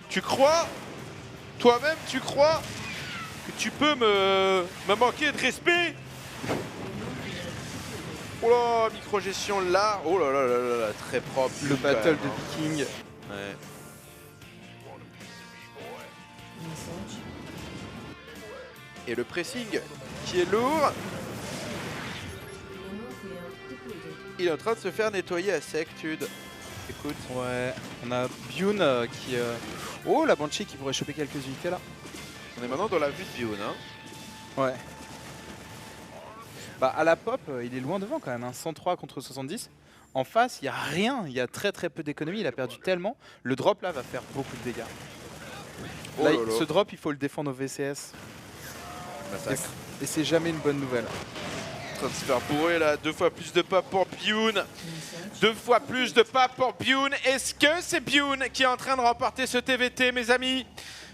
S1: Tu crois? Toi-même, tu crois que tu peux me manquer de respect? Oh là, micro-gestion là. Oh là là là là là, très propre.
S2: Le battle de Viking.
S1: Ouais. Et le pressing qui est lourd. Il est en train de se faire nettoyer à sec, Tude. Écoute.
S2: Ouais, on a Bune qui... Oh, la Banshee qui pourrait choper quelques unités là.
S1: On est maintenant dans la vue de Bioun. Hein.
S2: Ouais. Bah à la pop, il est loin devant quand même, hein. 103 contre 70. En face, il n'y a rien, il y a très peu d'économie, il a perdu tellement. Le drop là va faire beaucoup de dégâts.
S3: Oh
S2: Là,
S3: là là.
S2: ce drop, il faut le défendre au VCS.
S1: Massacre.
S2: Et c'est jamais une bonne nouvelle.
S1: En train de se faire bourrer là, 2 fois plus de pas pour Bioun. 2 fois plus de pas pour Bioun. Est-ce que c'est Bioun qui est en train de remporter ce TVT, mes amis?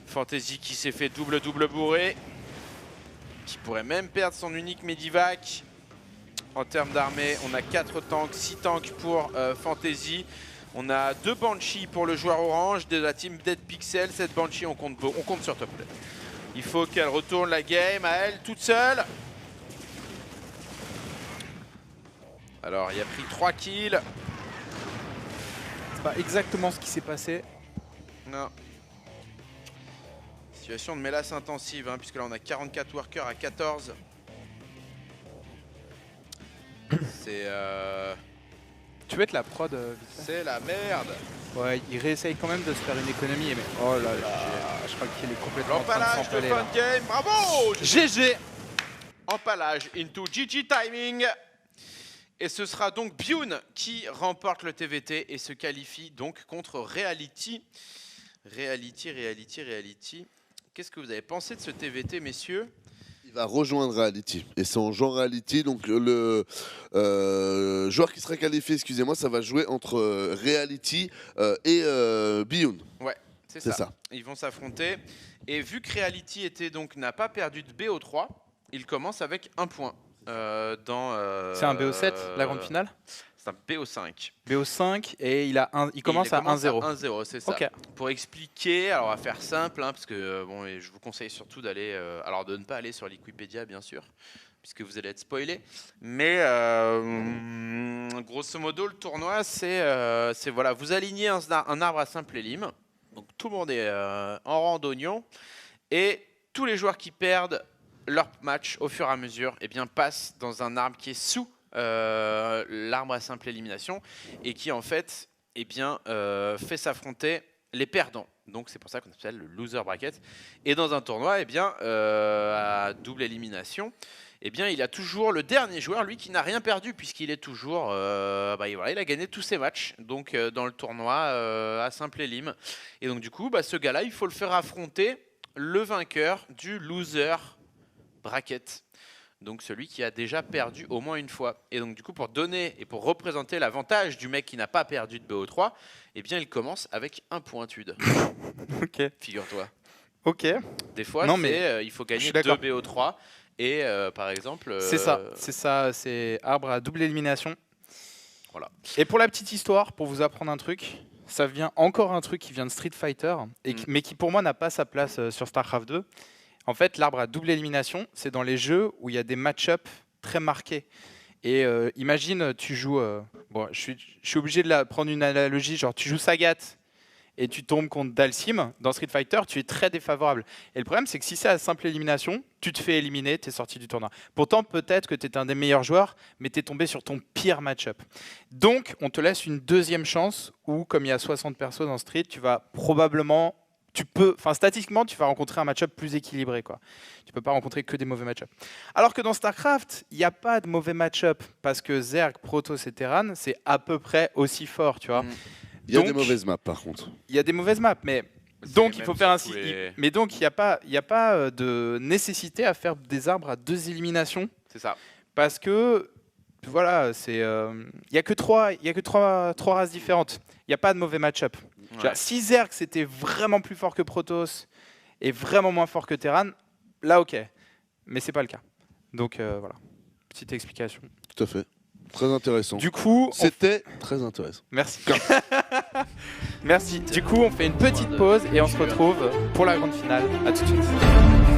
S1: Fantasy qui s'est fait double bourré. Qui pourrait même perdre son unique Medivac. En termes d'armée, on a 4 tanks, 6 tanks pour Fantasy. On a 2 Banshee pour le joueur orange de la team Dead Pixel. Cette Banshee, on compte sur toi. Il faut qu'elle retourne la game à elle toute seule. Alors, il a pris 3 kills.
S2: C'est pas exactement ce qui s'est passé.
S1: Non. Situation de mélasse intensive, hein, puisque là on a 44 workers à 14. C'est
S2: Tu veux être la prod
S1: c'est la merde.
S2: Ouais, il réessaye quand même de se faire une économie, mais oh là là, je crois qu'il est complètement en train de
S1: L'empalage de
S2: s'empaler,
S1: fin
S2: là.
S1: de game, bravo!
S2: GG.
S1: Empalage into GG timing. Et ce sera donc Bioun qui remporte le TVT et se qualifie donc contre Reality. Reality. Qu'est-ce que vous avez pensé de ce TVT, messieurs?
S3: Il va rejoindre Reality. Et c'est en jouant Reality, donc le joueur qui sera qualifié, excusez-moi, ça va jouer entre Reality et Bioun.
S1: Ouais, c'est ça. Ils vont s'affronter. Et vu que Reality n'a pas perdu de BO3, il commence avec 1 point.
S2: C'est un BO7, la grande finale?
S1: C'est un BO5.
S2: BO5 et il commence à 1-0.
S1: 1-0, c'est ça.
S2: Okay.
S1: Pour expliquer, alors on va faire simple, hein, parce que bon, et je vous conseille surtout d'aller, alors de ne pas aller sur Wikipédia bien sûr, puisque vous allez être spoilé. Mais grosso modo, le tournoi, c'est voilà, vous alignez un arbre à simple et lime, donc tout le monde est en rang d'oignon, et tous les joueurs qui perdent leur match au fur et à mesure, eh bien, passent dans un arbre qui est sous l'arbre à simple élimination et qui en fait eh bien, fait s'affronter les perdants. Donc c'est pour ça qu'on appelle le loser bracket. Et dans un tournoi eh bien, à double élimination, eh bien, il y a toujours le dernier joueur, lui qui n'a rien perdu puisqu'il est toujours, voilà, il a gagné tous ses matchs donc, dans le tournoi à simple élim. Et donc du coup, ce gars-là, il faut le faire affronter le vainqueur du loser bracket. Donc celui qui a déjà perdu au moins une fois. Et donc du coup, pour donner et pour représenter l'avantage du mec qui n'a pas perdu de BO3, eh bien il commence avec un pointude.
S2: Ok.
S1: Figure-toi.
S2: Ok.
S1: Des fois, il faut gagner 2 BO3. Et par exemple...
S2: C'est ça, c'est arbre à double élimination.
S1: Voilà.
S2: Et pour la petite histoire, pour vous apprendre un truc, ça vient encore un truc qui vient de Street Fighter, mais qui pour moi n'a pas sa place sur StarCraft 2. En fait, l'arbre à double élimination, c'est dans les jeux où il y a des match-up très marqués. Et imagine, tu joues... je suis obligé de prendre une analogie, genre tu joues Sagat et tu tombes contre Dalsim. Dans Street Fighter, tu es très défavorable. Et le problème, c'est que si c'est à simple élimination, tu te fais éliminer, tu es sorti du tournoi. Pourtant, peut-être que tu es un des meilleurs joueurs, mais tu es tombé sur ton pire match-up. Donc, on te laisse une deuxième chance où, comme il y a 60 persos dans Street, tu vas probablement... statistiquement, tu vas rencontrer un match-up plus équilibré, quoi. Tu peux pas rencontrer que des mauvais match-up. Alors que dans StarCraft, il n'y a pas de mauvais match-up parce que Zerg, Protoss et Terran, c'est à peu près aussi fort, tu vois.
S3: Il y a des mauvaises maps, par contre.
S2: Il y a des mauvaises maps, mais donc il faut faire ainsi. Mais donc il n'y a pas de nécessité à faire des arbres à 2 éliminations.
S1: C'est ça.
S2: Parce que voilà, il y a que trois races différentes. Il n'y a pas de mauvais match-up. Ouais. Si Zerg c'était vraiment plus fort que Protoss et vraiment moins fort que Terran, là ok, mais c'est pas le cas. Donc voilà, petite explication.
S3: Tout à fait, très intéressant.
S2: Du coup,
S3: c'était très intéressant.
S2: Merci. Merci. Du coup, on fait une petite pause et on se retrouve pour la grande finale. À tout de suite.